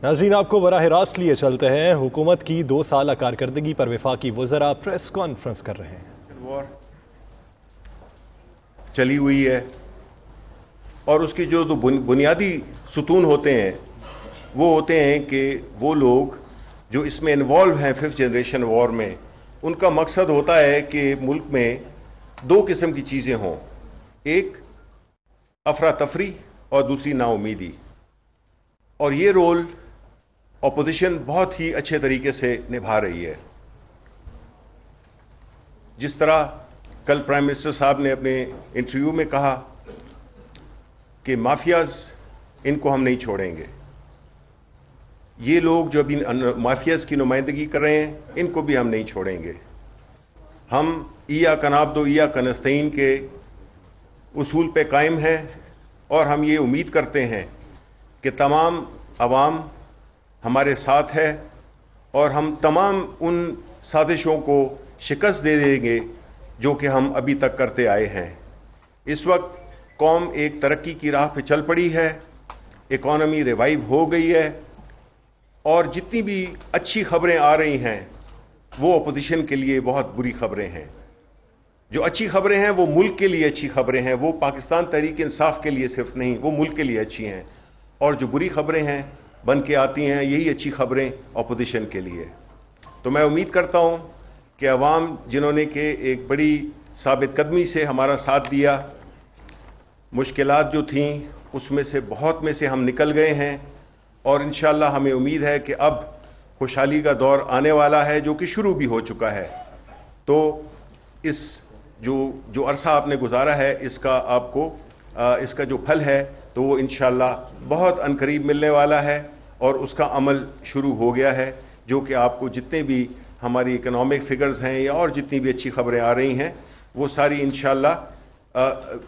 ناظرین آپ کو براہ راست لیے چلتے ہیں. حکومت کی 2 سالہ کارکردگی پر وفاقی وزراء پریس کانفرنس کر رہے ہیں. وار چلی ہوئی ہے اور اس کے جو بنیادی ستون ہوتے ہیں وہ ہوتے ہیں کہ وہ لوگ جو اس میں انوالو ہیں 5th جنریشن وار میں، ان کا مقصد ہوتا ہے کہ ملک میں 2 قسم کی چیزیں ہوں، ایک افراتفری اور دوسری نا امیدی. اور یہ رول اپوزیشن بہت ہی اچھے طریقے سے نبھا رہی ہے. جس طرح کل پرائم منسٹر صاحب نے اپنے انٹرویو میں کہا کہ مافیاز ان کو ہم نہیں چھوڑیں گے، یہ لوگ جو ابھی مافیاز کی نمائندگی کر رہے ہیں ان کو بھی ہم نہیں چھوڑیں گے. ہم ایاک نعبد و ایاک نستعین کے اصول پہ قائم ہیں اور ہم یہ امید کرتے ہیں کہ تمام عوام ہمارے ساتھ ہے اور ہم تمام ان سازشوں کو شکست دے دیں گے جو کہ ہم ابھی تک کرتے آئے ہیں. اس وقت قوم ایک ترقی کی راہ پہ چل پڑی ہے، اکانومی ریوائیو ہو گئی ہے، اور جتنی بھی اچھی خبریں آ رہی ہیں وہ اپوزیشن کے لیے بہت بری خبریں ہیں. جو اچھی خبریں ہیں وہ ملک کے لیے اچھی خبریں ہیں، وہ پاکستان تحریک انصاف کے لیے صرف نہیں، وہ ملک کے لیے اچھی ہیں. اور جو بری خبریں ہیں بن کے آتی ہیں، یہی اچھی خبریں اپوزیشن کے لیے. تو میں امید کرتا ہوں کہ عوام جنہوں نے کہ ایک بڑی ثابت قدمی سے ہمارا ساتھ دیا، مشکلات جو تھیں اس میں سے بہت میں سے ہم نکل گئے ہیں، اور انشاءاللہ ہمیں امید ہے کہ اب خوشحالی کا دور آنے والا ہے جو کہ شروع بھی ہو چکا ہے. تو اس جو عرصہ آپ نے گزارا ہے اس کا آپ کو اس کا جو پھل ہے تو وہ انشاءاللہ بہت عنقریب ملنے والا ہے، اور اس کا عمل شروع ہو گیا ہے، جو کہ آپ کو جتنے بھی ہماری اکنامک فگرز ہیں یا اور جتنی بھی اچھی خبریں آ رہی ہیں وہ ساری انشاءاللہ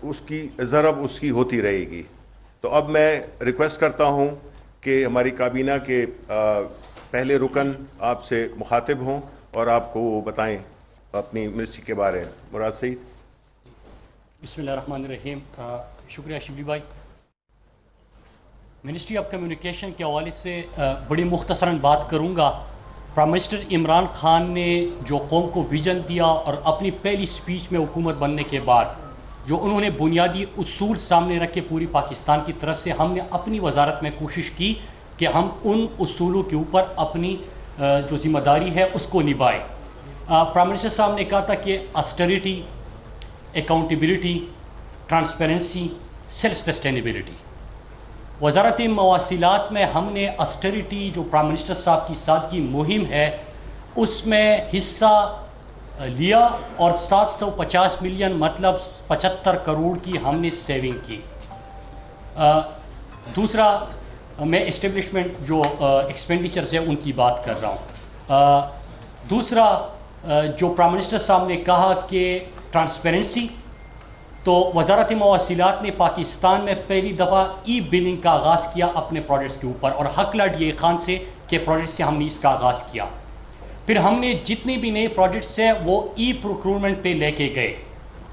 اس کی ضرب اس کی ہوتی رہے گی. تو اب میں ریکویسٹ کرتا ہوں کہ ہماری کابینہ کے پہلے رکن آپ سے مخاطب ہوں اور آپ کو وہ بتائیں اپنی منسٹری کے بارے میں. مراد سعید. بسم اللہ الرحمن الرحیم. شکریہ شبلی بھائی. منسٹری آف کمیونیکیشن کے حوالے سے بڑی مختصراً بات کروں گا. پرائم منسٹر عمران خان نے جو قوم کو ویژن دیا اور اپنی پہلی سپیچ میں حکومت بننے کے بعد جو انہوں نے بنیادی اصول سامنے رکھے پوری پاکستان کی طرف سے، ہم نے اپنی وزارت میں کوشش کی کہ ہم ان اصولوں کے اوپر اپنی جو ذمہ داری ہے اس کو نبھائیں. پرائم منسٹر صاحب نے کہا تھا کہ اسٹیریٹی، اکاؤنٹیبلٹی، ٹرانسپیرنسی، سیلف سسٹینیبلٹی. وزارت مواصلات میں ہم نے اسٹیریٹی جو پرائم منسٹر صاحب کی سادگی مہم ہے اس میں حصہ لیا اور 750 ملین مطلب 75 کروڑ کی ہم نے سیونگ کی. دوسرا میں اسٹیبلشمنٹ جو ایکسپینڈیچرز ہیں ان کی بات کر رہا ہوں. دوسرا جو پرائم منسٹر صاحب نے کہا کہ ٹرانسپیرنسی، تو وزارت مواصلات نے پاکستان میں پہلی دفعہ ای بلنگ کا آغاز کیا اپنے پروجیکٹس کے اوپر، اور حقلہ ڈی اے خان سے کے پروجیکٹ سے ہم نے اس کا آغاز کیا. پھر ہم نے جتنے بھی نئے پروجیکٹس ہیں وہ ای پروکیورمنٹ پہ لے کے گئے،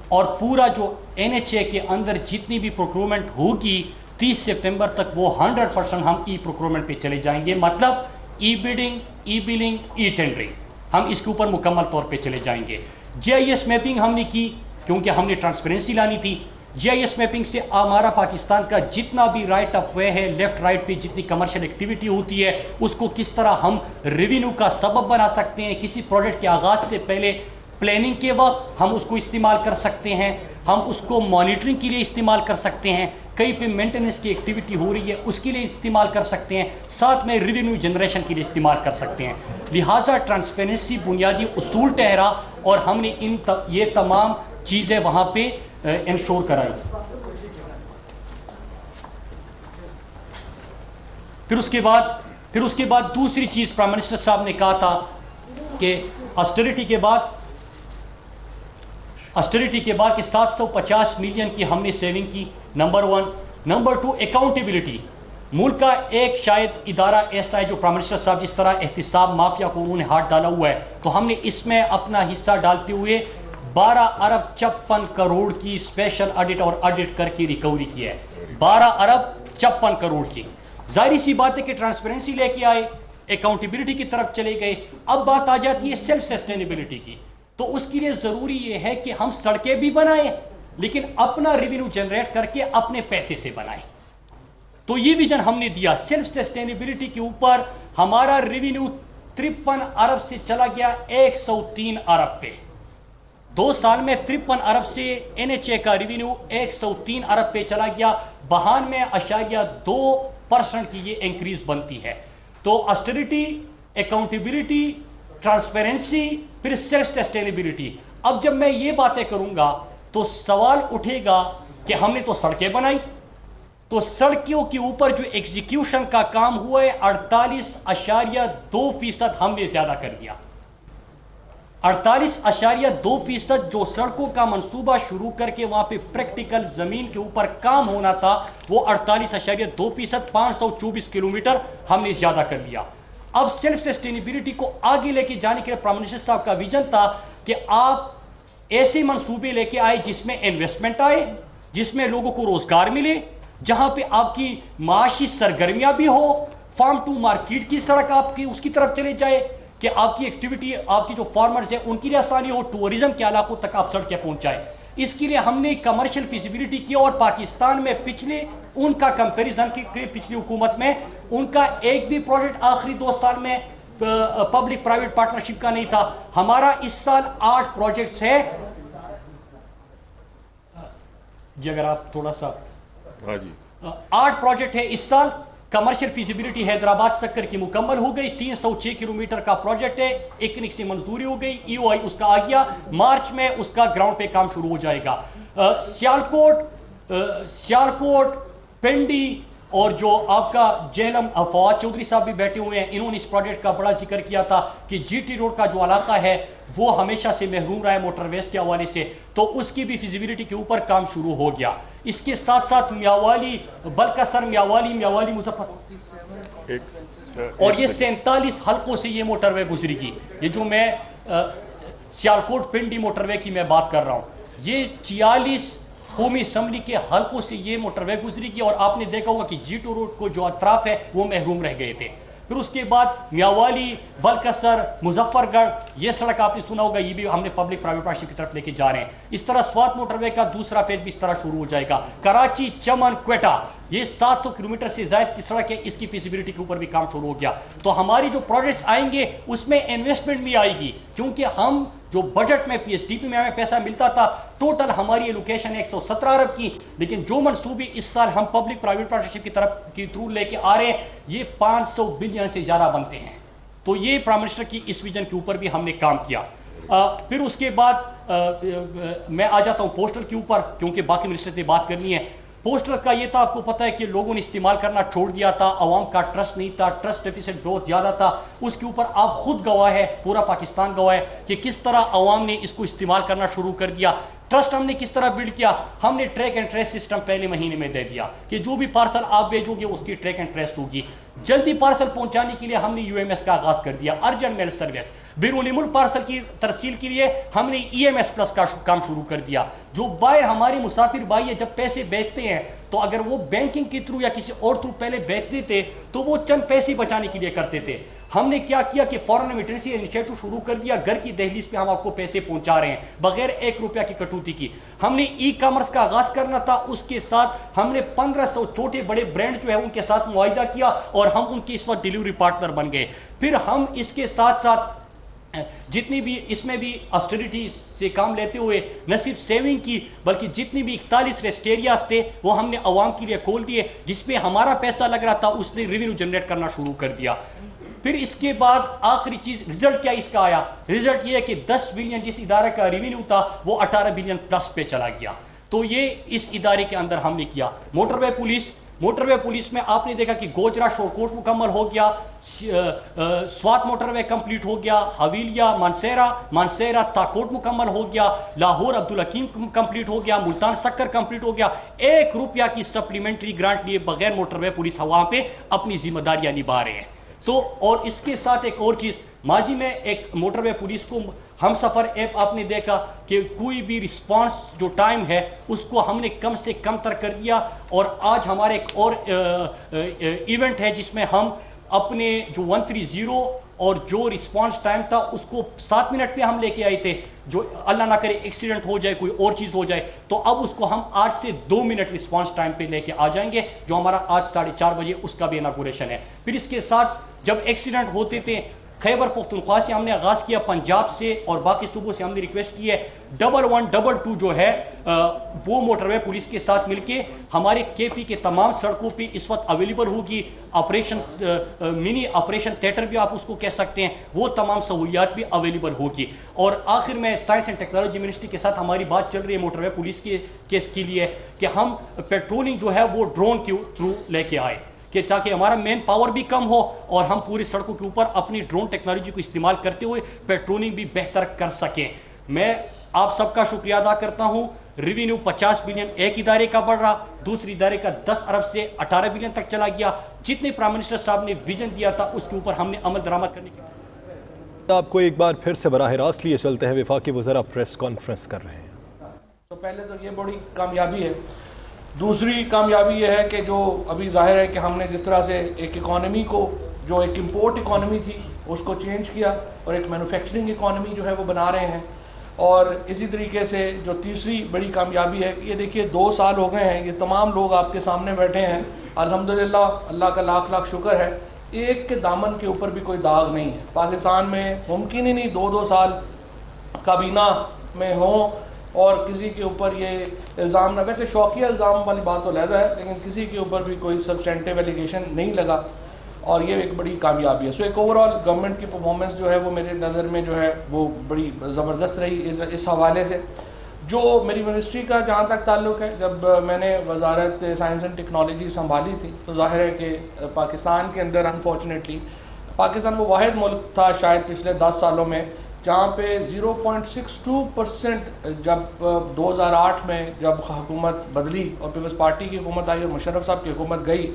اور پورا جو NHA کے اندر جتنی بھی پروکیورمنٹ ہوگی 30 سپتمبر تک وہ 100% ہم ای پروکیورمنٹ پہ چلے جائیں گے. مطلب ای بڈنگ، ای بلنگ، ای ٹینڈرنگ، ہم اس کے اوپر مکمل طور پہ چلے جائیں گے. GIS میپنگ ہم نے کی کیونکہ ہم نے ٹرانسپیرنسی لانی تھی. GIS میپنگ سے ہمارا پاکستان کا جتنا بھی رائٹ آف وے ہے، لیفٹ رائٹ پہ جتنی کمرشل ایکٹیویٹی ہوتی ہے اس کو کس طرح ہم ریونیو کا سبب بنا سکتے ہیں. کسی پروجیکٹ کے آغاز سے پہلے پلاننگ کے وقت ہم اس کو استعمال کر سکتے ہیں، ہم اس کو مانیٹرنگ کے لیے استعمال کر سکتے ہیں، کہیں پہ مینٹیننس کی ایکٹیویٹی ہو رہی ہے اس کے لیے استعمال کر سکتے ہیں، ساتھ میں ریونیو جنریشن کے لیے استعمال کر سکتے ہیں. لہٰذا ٹرانسپیرنسی بنیادی اصول ٹھہرا اور ہم نے یہ تمام چیزیں وہاں پہ انشور کرائی. پھر اس کے بعد دوسری چیز پرائم منسٹر صاحب نے کہا تھا کہ اسٹیریٹی کے بعد کہ 750 ملین کی ہم نے سیونگ کی. نمبر 1. Number 2 accountability. ملک کا ایک شاید ادارہ ایسا ہے جو پرائم منسٹر صاحب جس طرح احتساب مافیا کو انہوں نے ہاتھ ڈالا ہوا ہے، تو ہم نے اس میں اپنا حصہ ڈالتے ہوئے 12 ارب 56 کروڑ کی اسپیشل آڈٹ اور آڈٹ کر کے ریکوری کی ہے. 12 ارب 56 کروڑ کی. ظاہری سی بات ہے کہ ٹرانسپیرنسی لے کے آئے, اکاؤنٹیبلٹی کی طرف چلے گئے. اب بات آ جاتی ہے سیلف سسٹینیبلٹی کی, تو اس کے لیے ضروری یہ ہے کہ ہم سڑکیں بھی بنائیں لیکن اپنا ریونیو جنریٹ کر کے اپنے پیسے سے بنائیں. تو یہ ویژن ہم نے دیا. سیلف سسٹینیبلٹی کے اوپر ہمارا ریونیو 53 ارب سے چلا گیا 103 ارب پہ. 2 سال میں 53 ارب سے NHA کا ریونیو 103 ارب پہ چلا گیا. 92.2% کی یہ انکریز بنتی ہے. تو اسٹیریٹی, اکاؤنٹیبلٹی, ٹرانسپیرنسی, پھر سیلف سسٹینیبلٹی. اب جب میں یہ باتیں کروں گا تو سوال اٹھے گا کہ ہم نے تو سڑکیں بنائی, تو سڑکوں کے اوپر جو ایگزیکیوشن کا کام ہوا ہے 48.2% ہم نے زیادہ کر دیا. 48.2% جو سڑکوں کا منصوبہ شروع کر کے وہاں پہ پریکٹیکل زمین کے اوپر کام ہونا تھا وہ 48.2%, 524 کلومیٹر ہم نے زیادہ کر لیا. اب سیلف سسٹینیبلٹی کو آگے لے کے جانے کے لیے پرائم منسٹر صاحب کا ویژن تھا کہ آپ ایسے منصوبے لے کے آئے جس میں انویسٹمنٹ آئے, جس میں لوگوں کو روزگار ملے, جہاں پہ آپ کی معاشی سرگرمیاں بھی ہو, فارم ٹو مارکیٹ کی سڑک آپ کی اس کی طرف چلے جائے کہ آپ کی ایکٹیویٹی, آپ کی جو فارمرز ہیں ان کی لیے آسانی ہو, ٹورزم کے علاقوں تک آپ سڑکیں پہنچائیں. اس کے لیے ہم نے کمرشل فیزیبلٹی کی اور پاکستان میں پچھلے ان کا کمپیریزن کی پچھلی حکومت میں ان کا ایک بھی پروجیکٹ آخری 2 سال میں پبلک پرائیویٹ پارٹنرشپ کا نہیں تھا. ہمارا اس سال 8 پروجیکٹس ہیں جی, اگر آپ تھوڑا سا 8 پروجیکٹ ہے اس سال. کمرشل فیزیبلٹی حیدرآباد سکر کی مکمل ہو گئی, 306 کلومیٹر کا پروجیکٹ ہے, ایکنک سے منظوری ہو گئی, EOI اس کا آ گیا, مارچ میں اس کا گراؤنڈ پہ کام شروع ہو جائے گا. سیالکوٹ, پنڈی اور جو آپ کا جہلم, فواد چودھری صاحب بھی بیٹھے ہوئے ہیں, انہوں نے اس پروجیکٹ کا بڑا ذکر کیا تھا کہ GT روڈ کا جو علاقہ ہے وہ ہمیشہ سے محروم رہا ہے موٹر ویز کے حوالے سے, تو اس کی بھی فیزیبلٹی کے اوپر کام شروع ہو گیا. اس کے ساتھ ساتھ میاوالی, بلکسر, میاوالی مظفر, اور یہ 47 حلقوں سے یہ موٹر وے گزری گی. یہ جو میں سیالکوٹ پنڈی موٹر وے کی میں بات کر رہا ہوں, یہ 46 قومی اسمبلی کے حلقوں سے یہ موٹر وے گزری گی. اور آپ نے دیکھا ہوگا کہ GT روڈ کو جو اطراف ہے وہ محروم رہ گئے تھے. پھر اس کے بعد میاوالی, بلکسر, مظفر گڑھ, یہ سڑک آپ نے سنا ہوگا, یہ بھی ہم نے پبلک پرائیویٹ پارٹنرشپ کی طرف لے کے جا رہے ہیں. اس طرح سوات موٹر وے کا دوسرا فیز بھی اس طرح شروع ہو جائے گا. کراچی, چمن, کوئٹہ, یہ 700 کلومیٹر سے زائد کی سڑک ہے, اس کی فیزیبلٹی کے اوپر بھی کام شروع ہو گیا. تو ہماری جو پروجیکٹس آئیں گے اس میں انویسٹمنٹ بھی آئے گی, کیونکہ ہم جو بجٹ میں PSDP میں ہمیں پیسہ ملتا تھا, ٹوٹل ہماری ایلوکیشن 117 ارب کی, لیکن جو منصوبے اس سال ہم پبلک پرائیویٹ پارٹنرشپ کی طرف کی تھرو لے کے آ رہے ہیں یہ 500 بلین سے زیادہ بنتے ہیں. تو یہ پرائم منسٹر کی اس ویژن کے اوپر بھی ہم نے کام کیا. پھر اس کے بعد میں آ جاتا ہوں پوسٹل کے اوپر, کیونکہ باقی منسٹر نے بات کرنی ہے. پوسٹل کا یہ تھا, آپ کو پتا ہے کہ لوگوں نے استعمال کرنا چھوڑ دیا تھا, عوام کا ٹرسٹ نہیں تھا, ٹرسٹ ڈیفیسٹ بہت زیادہ تھا. اس کے اوپر آپ خود گواہ ہے, پورا پاکستان گواہ ہے کہ کس طرح عوام نے اس کو استعمال کرنا شروع کر دیا. ٹرسٹ ہم نے کس طرح بلڈ کیا, ہم نے ٹریک اینڈ ٹریس سسٹم پہلے مہینے میں دے دیا کہ جو بھی پارسل آپ بھیجو گے اس کی ٹریک اینڈ ٹریس ہوگی. جلدی پارسل پہنچانے کے لیے ہم نے UMS کا آغاز کر دیا, ارجنٹ میل سروس. بیرون ملک پارسل کی ترسیل کے لیے ہم نے EMS پلس کا کام شروع کر دیا. جو باہر ہمارے مسافر بھائی جب پیسے بھیجتے ہیں تو اگر وہ بینکنگ کے تھرو یا کسی اور تھرو پہلے بھیجتے تھے تو وہ چند پیسے بچانے کے لیے کرتے تھے. ہم نے کیا کیا کہ فورن ریمیٹنس انیشیٹو شروع کر دیا, گھر کی دہلیز پہ ہم آپ کو پیسے پہنچا رہے ہیں بغیر 1 روپیہ کی کٹوتی کی. ہم نے ای کامرس کا آغاز کرنا تھا, اس کے ساتھ ہم نے 1500 چھوٹے بڑے برانڈ جو ہے ان کے ساتھ معاہدہ کیا اور ہم ان کی اس وقت ڈیلیوری پارٹنر بن گئے. پھر ہم اس کے ساتھ ساتھ جتنی بھی اس میں بھی آسٹریٹی سے کام لیتے ہوئے نہ صرف سیونگ کی بلکہ جتنی بھی 41 ریسٹ ایریاز تھے وہ ہم نے عوام کے لیے کھول دیے, جس پہ ہمارا پیسہ لگ رہا تھا اس نے ریونیو جنریٹ کرنا شروع کر دیا. پھر اس کے بعد آخری چیز رزلٹ کیا اس کا آیا, رزلٹ یہ ہے کہ 10 بلین جس ادارے کا ریونیو تھا وہ 18 بلین پلس پہ چلا گیا. تو یہ اس ادارے کے اندر ہم نے کیا. موٹر وے پولیس میں آپ نے دیکھا کہ گوجرا شورکوٹ مکمل ہو گیا, سوات موٹر وے کمپلیٹ ہو گیا, حویلیہ مانسیرا تاکوٹ مکمل ہو گیا, لاہور عبدالحکیم کمپلیٹ ہو گیا, ملتان سکر کمپلیٹ ہو گیا. 1 روپیہ کی سپلیمنٹری گرانٹ لیے بغیر موٹر وے پولیس وہاں پہ اپنی ذمہ داریاں نبھا رہے ہیں. تو اور اس کے ساتھ ایک اور چیز, ماضی میں ایک موٹر وے پولیس کو ہم سفر ایپ آپ نے دیکھا کہ کوئی بھی رسپانس جو ٹائم ہے اس کو ہم نے کم سے کم تر کر دیا، اور آج ہمارے ایک اور ایونٹ ہے جس میں ہم اپنے جو 130 اور جو رسپانس ٹائم تھا اس کو 7 منٹ پہ ہم لے کے آئے تھے، جو اللہ نہ کرے ایکسیڈنٹ ہو جائے، کوئی اور چیز ہو جائے تو اب اس کو ہم آج سے 2 منٹ رسپانس ٹائم پہ لے کے آ جائیں گے، جو ہمارا آج 4:30 بجے اس کا بھی اناگوریشن ہے۔ پھر اس کے ساتھ جب ایکسیڈنٹ ہوتے تھے خیبر پختونخوا سے ہم نے آغاز کیا، پنجاب سے اور باقی صوبوں سے ہم نے ریکویسٹ کی ہے 1122 جو ہے وہ موٹر وے پولیس کے ساتھ مل کے ہمارے کے پی کے تمام سڑکوں پہ اس وقت اویلیبل ہوگی۔ آپریشن منی آپریشن تھیٹر بھی آپ اس کو کہہ سکتے ہیں، وہ تمام سہولیات بھی اویلیبل ہوگی۔ اور آخر میں سائنس اینڈ ٹیکنالوجی منسٹری کے ساتھ ہماری بات چل رہی ہے موٹر وے پولیس کے کیس کے لیے کہ ہم پیٹرولنگ جو ہے وہ ڈرون کے تھرو لے کے آئے، کہ تاکہ ہمارا مین پاور بھی کم ہو اور ہم پوری سڑکوں کے اوپر اپنی ڈرون ٹیکنالوجی کو استعمال کرتے ہوئے پیٹرولنگ بھی بہتر کر سکیں۔ میں آپ سب کا شکریہ ادا کرتا ہوں۔ ریونیو 50 بلین ایک ادارے کا بڑھ رہا، دوسری ادارے کا 10 ارب سے 18 بلین تک چلا گیا۔ جتنے پرائم منسٹر صاحب نے ویژن دیا تھا اس کے اوپر ہم نے عمل درآمد کرنے کی۔ آپ کو ایک بار پھر سے براہ راست لیے چلتے ہیں، وفاقی وزراء پریس کانفرنس کر رہے ہیں۔ تو پہلے تو یہ بڑی کامیابی ہے۔ دوسری کامیابی یہ ہے کہ جو ابھی ظاہر ہے کہ ہم نے جس طرح سے ایک اکانومی کو جو ایک امپورٹ اکانومی تھی اس کو چینج کیا اور ایک مینوفیکچرنگ اکانومی جو ہے وہ بنا رہے ہیں۔ اور اسی طریقے سے جو تیسری بڑی کامیابی ہے، یہ دیکھیے 2 سال ہو گئے ہیں، یہ تمام لوگ آپ کے سامنے بیٹھے ہیں، الحمدللہ اللہ کا لاکھ لاکھ شکر ہے، ایک کے دامن کے اوپر بھی کوئی داغ نہیں ہے۔ پاکستان میں ممکن ہی نہیں 2 سال کابینہ میں ہوں اور کسی کے اوپر یہ الزام نہ، ویسے شوقیہ الزام والی بات تو علیحدہ ہے، لیکن کسی کے اوپر بھی کوئی سبسٹینٹیو ایلیگیشن نہیں لگا، اور یہ ایک بڑی کامیابی ہے۔ سو ایک اوور آل گورنمنٹ کی پرفارمنس جو ہے وہ میرے نظر میں جو ہے وہ بڑی زبردست رہی اس حوالے سے۔ جو میری یونیورسٹی کا جہاں تک تعلق ہے، جب میں نے وزارت سائنس اینڈ ٹیکنالوجی سنبھالی تھی تو ظاہر ہے کہ پاکستان کے اندر انفارچونیٹلی پاکستان وہ واحد ملک تھا شاید پچھلے 10 سالوں میں جہاں پہ 0.62% جب 2008 میں جب حکومت بدلی اور پیپلز پارٹی کی حکومت آئی اور مشرف صاحب کی حکومت گئی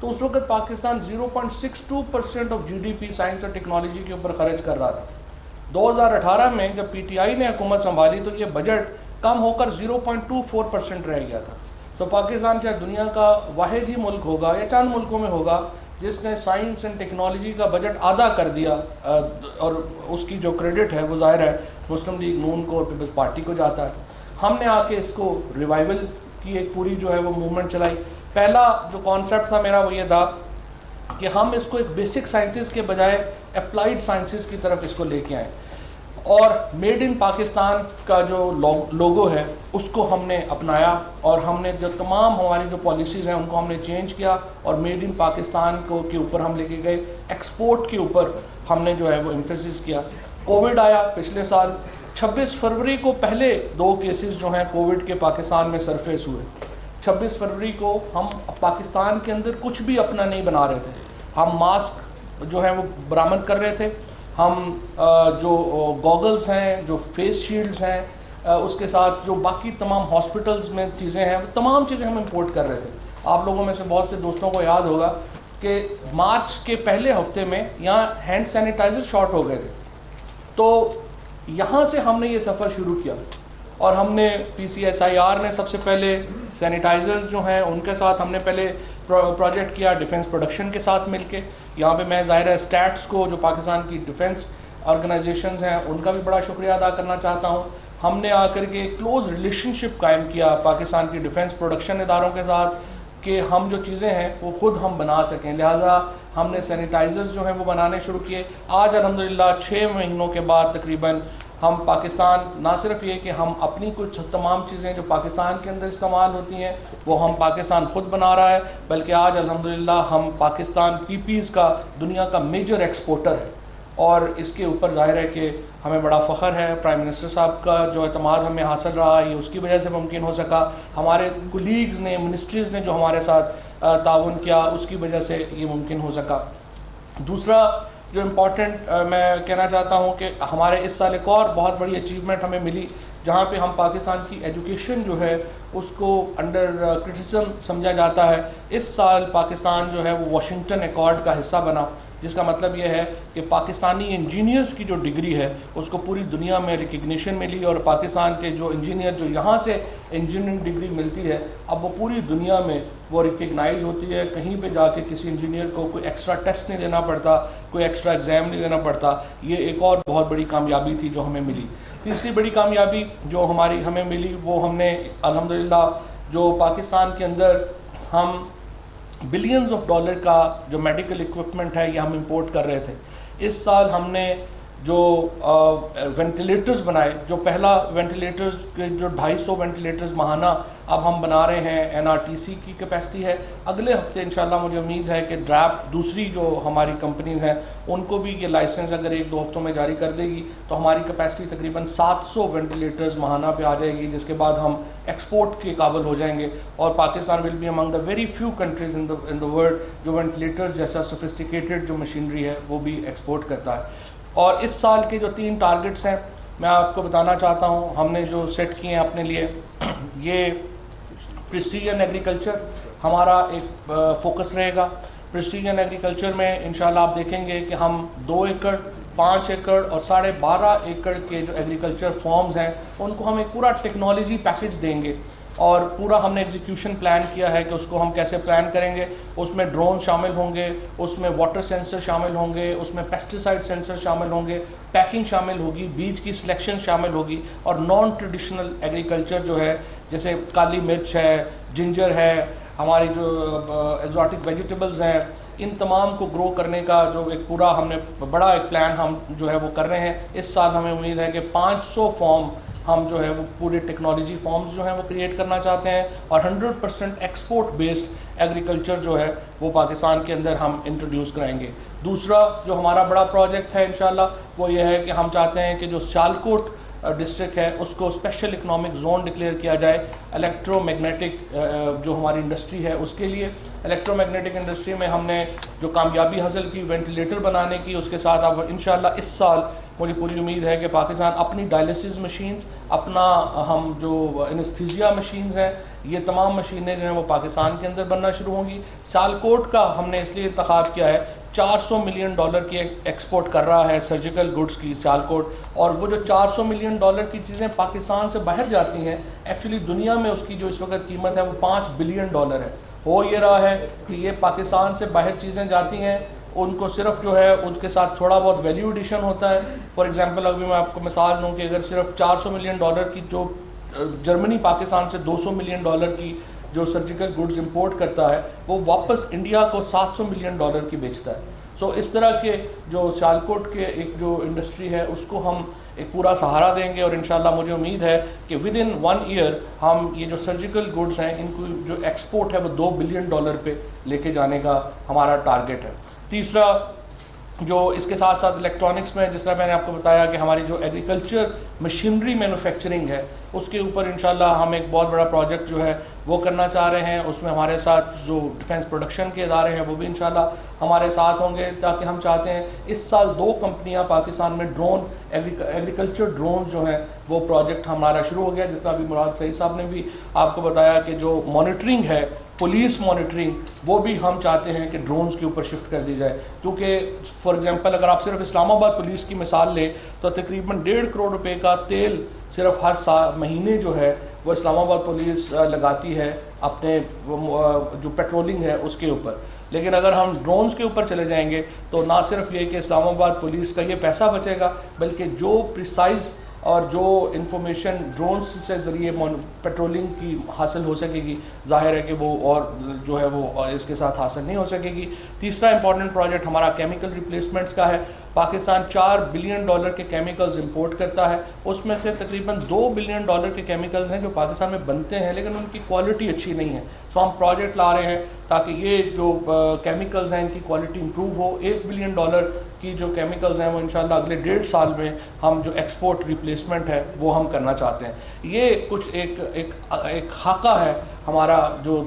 تو اس وقت پاکستان 0.62% آف GDP سائنس اور ٹیکنالوجی کے اوپر خرچ کر رہا تھا۔ 2018 میں جب پی ٹی آئی نے حکومت سنبھالی تو یہ بجٹ کم ہو کر 0.24% رہ گیا تھا۔ تو پاکستان شاید دنیا کا واحد ہی ملک ہوگا یا چند ملکوں میں ہوگا جس نے سائنس اینڈ ٹیکنالوجی کا بجٹ آدھا کر دیا، اور اس کی جو کریڈٹ ہے وہ ظاہر ہے مسلم لیگ نون کو اور پیپلز پارٹی کو جاتا ہے۔ ہم نے آ کے اس کو ریوائول کی ایک پوری جو ہے وہ موومنٹ چلائی۔ پہلا جو کانسیپٹ تھا میرا وہ یہ تھا کہ ہم اس کو ایک بیسک سائنسز کے بجائے اپلائیڈ سائنسز کی طرف اس کو لے کے آئیں، اور میڈ ان پاکستان کا جو لوگو ہے اس کو ہم نے اپنایا، اور ہم نے جو تمام ہماری جو پالیسیز ہیں ان کو ہم نے چینج کیا اور میڈ ان پاکستان کو کے اوپر ہم لے کے گئے۔ ایکسپورٹ کے اوپر ہم نے جو ہے وہ ایمفیسس کیا۔ کووڈ آیا پچھلے سال، 26 فروری کو پہلے 2 کیسز جو ہیں کووڈ کے پاکستان میں سرفیس ہوئے۔ 26 فروری کو ہم پاکستان کے اندر کچھ بھی اپنا نہیں بنا رہے تھے، ہم ماسک جو ہے وہ برآمد کر رہے تھے، ہم جو گوگلز ہیں، جو فیس شیلڈز ہیں، اس کے ساتھ جو باقی تمام ہاسپٹلز میں چیزیں ہیں، تمام چیزیں ہم امپورٹ کر رہے تھے۔ آپ لوگوں میں سے بہت سے دوستوں کو یاد ہوگا کہ مارچ کے پہلے ہفتے میں یہاں ہینڈ سینیٹائزر شارٹ ہو گئے تھے، تو یہاں سے ہم نے یہ سفر شروع کیا، اور ہم نے PCSIR نے سب سے پہلے سینیٹائزرز جو ہیں ان کے ساتھ ہم نے پہلے پروجیکٹ کیا ڈیفنس پروڈکشن کے ساتھ مل کے۔ یہاں پہ میں ظاہر ہے اسٹیٹس کو جو پاکستان کی ڈیفنس آرگنائزیشنز ہیں ان کا بھی بڑا شکریہ ادا کرنا چاہتا ہوں۔ ہم نے آ کر کے کلوز ریلیشن شپ قائم کیا پاکستان کی ڈیفنس پروڈکشن اداروں کے ساتھ کہ ہم جو چیزیں ہیں وہ خود ہم بنا سکیں، لہٰذا ہم نے سینیٹائزرز جو ہیں وہ بنانے شروع کیے۔ آج الحمدللہ 6 مہینوں کے بعد تقریباً ہم پاکستان نہ صرف یہ کہ ہم اپنی کچھ تمام چیزیں جو پاکستان کے اندر استعمال ہوتی ہیں وہ ہم پاکستان خود بنا رہا ہے، بلکہ آج الحمدللہ ہم پاکستان PPEs کا دنیا کا میجر ایکسپورٹر ہے، اور اس کے اوپر ظاہر ہے کہ ہمیں بڑا فخر ہے۔ پرائم منسٹر صاحب کا جو اعتماد ہمیں حاصل رہا یہ اس کی وجہ سے ممکن ہو سکا، ہمارے کولیگز نے، منسٹریز نے جو ہمارے ساتھ تعاون کیا اس کی وجہ سے یہ ممکن ہو سکا۔ دوسرا جو امپورٹنٹ میں کہنا چاہتا ہوں کہ ہمارے اس سال ایک اور بہت بڑی اچیومنٹ ہمیں ملی جہاں پہ ہم پاکستان کی ایجوکیشن جو ہے اس کو انڈر کرٹیسزم سمجھا جاتا ہے۔ اس سال پاکستان جو ہے وہ واشنگٹن ایکارڈ کا حصہ بنا۔ جس کا مطلب یہ ہے کہ پاکستانی انجینئرز کی جو ڈگری ہے اس کو پوری دنیا میں ریکگنیشن ملی، اور پاکستان کے جو انجینئر جو یہاں سے انجینئرنگ ڈگری ملتی ہے اب وہ پوری دنیا میں وہ ریکگنائز ہوتی ہے. کہیں پہ جا کے کسی انجینئر کو کوئی ایکسٹرا ٹیسٹ نہیں دینا پڑتا، کوئی ایکسٹرا ایگزام نہیں دینا پڑتا. یہ ایک اور بہت بڑی کامیابی تھی جو ہمیں ملی. تیسری بڑی کامیابی جو ہمیں ملی وہ ہم نے الحمدللہ جو پاکستان کے اندر ہم بلینز آف ڈالر کا جو میڈیکل اکوپمنٹ ہے یہ ہم امپورٹ کر رہے تھے. اس سال ہم نے جو وینٹیلیٹرز بنائے، جو پہلا وینٹیلیٹرز جو 250 وینٹیلیٹرز ماہانہ اب ہم بنا رہے ہیں، NRTC کی کیپیسٹی ہے. اگلے ہفتے انشاءاللہ مجھے امید ہے کہ ڈراپ دوسری جو ہماری کمپنیز ہیں ان کو بھی یہ لائسنس اگر 1-2 ہفتوں میں جاری کر دے گی تو ہماری کیپیسٹی تقریباً 700 وینٹیلیٹرز ماہانہ پہ آ جائے گی، جس کے بعد ہم ایکسپورٹ کے قابل ہو جائیں گے. اور Pakistan will be among the very few countries in the world جو وینٹیلیٹر جیسا سوفسٹیکیٹڈ جو مشینری ہے وہ بھی ایکسپورٹ کرتا ہے. اور اس سال کے جو 3 ٹارگٹس ہیں میں آپ کو بتانا چاہتا ہوں ہم نے جو سیٹ کیے ہیں اپنے لیے. یہ پریسیجن ایگریکلچر ہمارا ایک فوکس رہے گا. پریسیجن ایگریکلچر میں انشاءاللہ آپ دیکھیں گے کہ ہم 2 ایکڑ 5 ایکڑ اور 12.5 ایکڑ کے جو ایگریکلچر فارمز ہیں ان کو ہم ایک پورا ٹیکنالوجی پیکج دیں گے، اور پورا ہم نے ایگزیکیوشن پلان کیا ہے کہ اس کو ہم کیسے پلان کریں گے. اس میں ڈرون شامل ہوں گے، اس میں واٹر سینسر شامل ہوں گے، اس میں پیسٹیسائڈ سینسر شامل ہوں گے، پیکنگ شامل ہوگی، بیج کی سلیکشن شامل ہوگی. اور نان ٹریڈیشنل ایگریکلچر جو ہے جیسے کالی مرچ ہے، جنجر ہے، ہماری جو ایگزاٹک ویجیٹیبلز ہیں، ان تمام کو گرو کرنے کا جو ایک پورا ہم نے بڑا ایک پلان ہم جو ہے وہ کر رہے ہیں. اس سال ہمیں امید ہے کہ 500 فارم ہم جو ہے وہ پورے ٹیکنالوجی فارمز جو ہیں وہ کریٹ کرنا چاہتے ہیں، اور 100% ایکسپورٹ بیسڈ ایگریکلچر جو ہے وہ پاکستان کے اندر ہم انٹروڈیوس کرائیں گے. دوسرا جو ہمارا بڑا پروجیکٹ ہے انشاءاللہ وہ یہ ہے کہ ہم چاہتے ہیں کہ جو سیالکوٹ ڈسٹرکٹ ہے اس کو اسپیشل اکنامک زون ڈکلیئر کیا جائے الیکٹرو میگنیٹک جو ہماری انڈسٹری ہے اس کے لیے. الیکٹرو میگنیٹک انڈسٹری میں ہم نے جو کامیابی حاصل کی وینٹیلیٹر بنانے کی، اس کے ساتھ اب انشاءاللہ اس سال مجھے پوری امید ہے کہ پاکستان اپنی ڈائلیسس مشینز، اپنا ہم جو انستھیزیا مشینز ہیں، یہ تمام مشینیں جو ہیں وہ پاکستان کے اندر بننا شروع ہوں گی. سیالکوٹ کا ہم نے اس لیے انتخاب کیا ہے، $400 ملین کی ایکسپورٹ کر رہا ہے سرجیکل گڈس کی سیالکوٹ، اور وہ جو $400 ملین کی چیزیں پاکستان سے باہر جاتی ہیں ایکچولی دنیا میں اس کی جو اس وقت قیمت ہے وہ $5 بلین ہے. ہو یہ رہا ہے کہ یہ پاکستان سے باہر چیزیں جاتی ہیں، ان کو صرف جو ہے ان کے ساتھ تھوڑا بہت ویلیو ایڈیشن ہوتا ہے. فار ایگزامپل ابھی میں آپ کو مثال دوں کہ اگر صرف $400 ملین کی جو جرمنی پاکستان سے $200 ملین کی جو سرجیکل گڈز امپورٹ کرتا ہے وہ واپس انڈیا کو $700 ملین کی بیچتا ہے. سو اس طرح کے جو سیالکوٹ کے ایک جو انڈسٹری ہے اس کو ہم ایک پورا سہارا دیں گے، اور انشاءاللہ مجھے امید ہے کہ ود ان 1 ایئر ہم یہ جو سرجیکل گڈز ہیں ان کو جو ایکسپورٹ ہے وہ $2 بلین پہ لے کے جانے کا ہمارا ٹارگیٹ ہے. تیسرا جو اس کے ساتھ ساتھ الیکٹرانکس میں جس طرح میں نے آپ کو بتایا کہ ہماری جو ایگریکلچر مشینری مینوفیکچرنگ ہے اس کے اوپر انشاءاللہ ہم ایک بہت بڑا پروجیکٹ جو ہے وہ کرنا چاہ رہے ہیں. اس میں ہمارے ساتھ جو ڈیفنس پروڈکشن کے ادارے ہیں وہ بھی انشاءاللہ ہمارے ساتھ ہوں گے، تاکہ ہم چاہتے ہیں اس سال 2 کمپنیاں پاکستان میں ڈرون ایگریکلچر ڈرون جو ہیں وہ پروجیکٹ ہمارا شروع ہو گیا. جس طرح ابھی مراد سعید صاحب نے بھی آپ کو بتایا کہ جو مانیٹرنگ ہے، پولیس مانیٹرنگ، وہ بھی ہم چاہتے ہیں کہ ڈرونز کے اوپر شفٹ کر دی جائے. کیونکہ فار ایگزامپل اگر آپ صرف اسلام آباد پولیس کی مثال لیں تو تقریباً $1.5 کروڑ کا تیل صرف ہر مہینے جو ہے وہ اسلام آباد پولیس لگاتی ہے اپنے جو پیٹرولنگ ہے اس کے اوپر. لیکن اگر ہم ڈرونز کے اوپر چلے جائیں گے تو نہ صرف یہ کہ اسلام آباد پولیس کا یہ پیسہ بچے گا، بلکہ جو پریسائز اور جو انفارمیشن ڈرونز سے ذریعے پیٹرولنگ کی حاصل ہو سکے گی، ظاہر ہے کہ وہ اور جو ہے وہ اس کے ساتھ حاصل نہیں ہو سکے گی. تیسرا امپورٹنٹ پروجیکٹ ہمارا کیمیکل ریپلیسمنٹس کا ہے. پاکستان $4 بلین کے کیمیکلز امپورٹ کرتا ہے، اس میں سے تقریباً $2 بلین کے کیمیکلز ہیں جو پاکستان میں بنتے ہیں لیکن ان کی کوالٹی اچھی نہیں ہے. سو ہم پروجیکٹ لا رہے ہیں تاکہ یہ جو کیمیکلز ہیں ان کی کوالٹی امپروو ہو. $1 بلین کی جو کیمیکلز ہیں وہ انشاءاللہ اگلے 1.5 سال میں ہم جو ایکسپورٹ ریپلیسمنٹ ہے وہ ہم کرنا چاہتے ہیں. یہ کچھ ایک خاکہ ہے ہمارا جو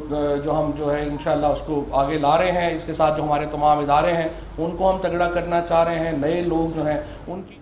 ہم جو ہے انشاءاللہ اس کو آگے لا رہے ہیں. اس کے ساتھ جو ہمارے تمام ادارے ہیں ان کو ہم تگڑا کرنا چاہ رہے ہیں. نئے لوگ جو ہیں ان کی